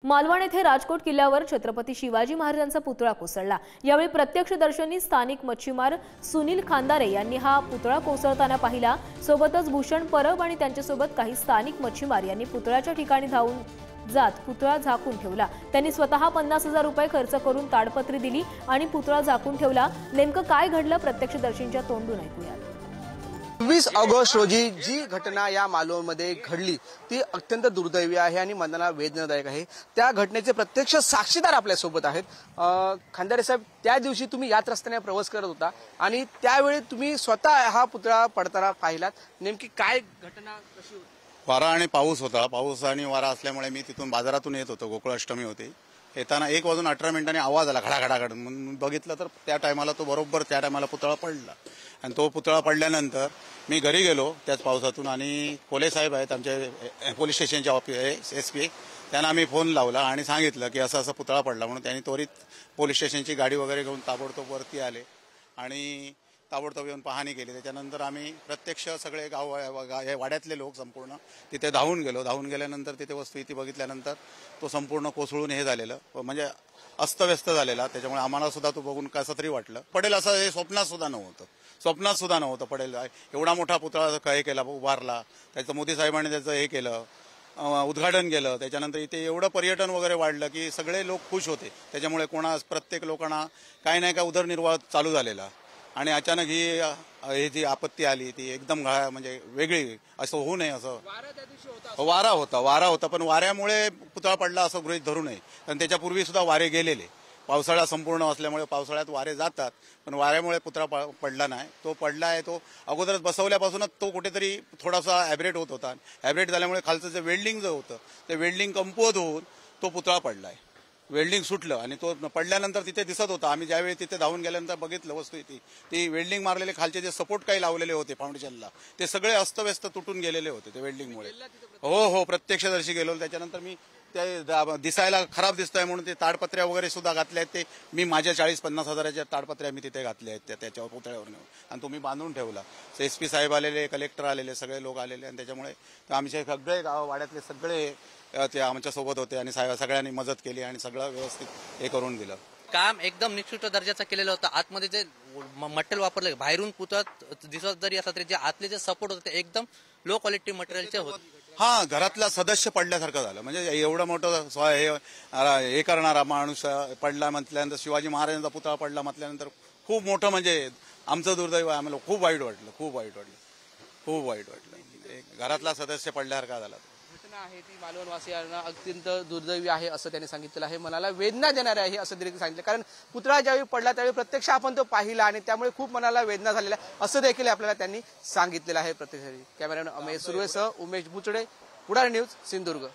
मालवण येथे राजकोट किल्ल्यावर छत्रपती शिवाजी महाराजांचा पुतळा कोसळला। यावेळी प्रत्यक्षदर्शींनी स्थानिक मच्छीमार सुनील खांदारे यांनी हा पुतळा कोसळताना पाहिला। सोबतच भूषण परब आणि त्यांच्यासोबत काही स्थानिक मच्छीमार यांनी पुतळ्याच्या ठिकाणी धावून जात पुतळा झाकून ठेवला। त्यांनी स्वतः 50,000 रुपये खर्च करून ताडपत्री दिली आणि पुतळा झाकून ठेवला। नेमकं काय घडलं प्रत्यक्षदर्शींच्या तोंडून ऐकूया। 20 ऑगस्ट रोजी जी घटना या मालवणमध्ये घडली ती अत्यंत दुर्दैवी आहे आणि मनाला वेदनादायक आहे। त्या घटनेचे प्रत्यक्ष साक्षीदार आपल्या सोबत आहेत। खांदारे साहेब, त्या दिवशी तुम्ही याच रस्त्याने प्रवास करत होता आणि त्यावेळी तुम्ही स्वतः हा पुतळा पडताना पाहिलात। नेमकी काय घटना कशी होती? वारा आणि पाऊस होता। पाऊस आणि वारा असल्यामुळे मी तिथून बाजारातून येत होतो। गोकुळाष्टमी होती। येताना 1:18 आवाज आला खडाखडाखड। म्हणून बघितलं तर त्या टायमाला तो बरोबर त्या टायमाला पुतळा पडला आणि तो पुतळा पडल्यानंतर मी घरी गेलो त्याच पावसातून आणि कोले साहेब आहेत आमचे पोलीस स्टेशनचे ऑफिस SP, त्यांना आम्ही फोन लावला आणि सांगितलं की असं पुतळा पडला म्हणून। त्यांनी त्वरित पोलीस स्टेशनची गाडी वगैरे घेऊन ताबडतोब वरती आले आणि ताबडतोब येऊन पाहणी केली। त्याच्यानंतर आम्ही प्रत्यक्ष सगळे वाड्यातले लोक संपूर्ण तिथे धावून गेलो। धावून गेल्यानंतर तिथे वस्तुस्थिती बघितल्यानंतर तो संपूर्ण कोसळून हे झालेलं म्हणजे अस्तव्यस्त झालेला। त्याच्यामुळे आम्हाला सुद्धा तो बघून कसं तरी वाटलं। पडेल असं हे स्वप्नात सुद्धा नव्हतं पडेल। एवढा मोठा पुतळा हे केला, उभारला, त्याचं मोदी साहेबांनी त्याचं हे केलं, उद्घाटन केलं। त्याच्यानंतर इथे एवढं पर्यटन वगैरे वाढलं की सगळे लोक खुश होते। त्याच्यामुळे प्रत्येक लोकांना काही नाही का उदरनिर्वाह चालू झालेला आणि अचानक ही जी आपत्ती आली ती एकदम म्हणजे वेगळी, असं होऊ नये असं। वारा होता पण वाऱ्यामुळे पुतळा पडला असं गृहीत धरू नये, कारण त्याच्यापूर्वी सुद्धा वारे गेलेले। पावसाळा संपूर्ण असल्यामुळे पावसाळ्यात वारे जातात, पण वाऱ्यामुळे पुतळा पडला नाही। तो पडला आहे, तो अगोदरच बसवल्यापासूनच तो कुठेतरी थोडासा ॲब्रेट होत होता। ॲब्रेट झाल्यामुळे खालचं जे वेल्डिंग होतं ते वेल्डिंग कमकुवत होऊन तो पुतळा पडला आहे। वेल्डिंग सुटलं आणि तो पडल्यानंतर तिथे दिसत होता। आम्ही ज्यावेळी तिथे धावून गेल्यानंतर बघितलं वस्तू ती वेल्डिंग मारलेले खालचे जे सपोर्ट काही लावलेले होते फाउंडेशनला ते सगळे अस्तव्यस्त तुटून गेलेले होते ते वेल्डिंगमुळे। हो, प्रत्यक्षदर्शी गेलो। त्याच्यानंतर मी ते दिसायला खराब दिसतोय म्हणून ते ताडपत्र्या वगैरे सुद्धा घातल्या आहेत। ते मी माझ्या 40-50 हजाराच्या ताडपत्र्या मी तिथे घातल्या आहेत त्याच्यावर पुतळ्यावर नेऊन आणि तो मी बांधून ठेवला। SP साहेब आलेले, कलेक्टर आलेले, सगळे लोक आलेले आणि त्याच्यामुळे आमचे सगळे वाड्यातले सगळे ते आमच्या सोबत होते आणि सगळ्यांनी मदत केली आणि सगळं व्यवस्थित हे करून दिलं। काम एकदम निकृष्ट दर्जाचं केलेलं होतं। आतमध्ये जे मटेरियल वापरलं, बाहेरून पुतळा दिसत जरी असला तरी जे आतले जे सपोर्ट होते ते एकदम लो क्वालिटी मटेरियलचे होते। हा, घरातला सदस्य पडल्यासारखं झालं। म्हणजे एवढं मोठं हे करणारा माणूस पडला म्हटल्यानंतर, शिवाजी महाराजांचा पुतळा पडला म्हटल्यानंतर खूप मोठं म्हणजे आमचं दुर्दैव आहे। आम्हाला खूप वाईट वाटलं। घरातला सदस्य पडल्यासारखा झाला। घटना आहे ती मालवणवासियांना अत्यंत दुर्दैवी आहे असं त्यांनी सांगितलं आहे। मनाला वेदना देणारी आहे असं देखील सांगितलं, कारण पुतळा ज्यावेळी पडला त्यावेळी प्रत्यक्ष आपण तो पाहिला आणि त्यामुळे खूप मनाला वेदना झालेल्या असं देखील आपल्याला त्यांनी सांगितलेलं आहे। प्रत्यक्ष कॅमेरामॅन अमेश सुर्वेसह उमेश बुचडे, पुढारी न्यूज, सिंधुदुर्ग।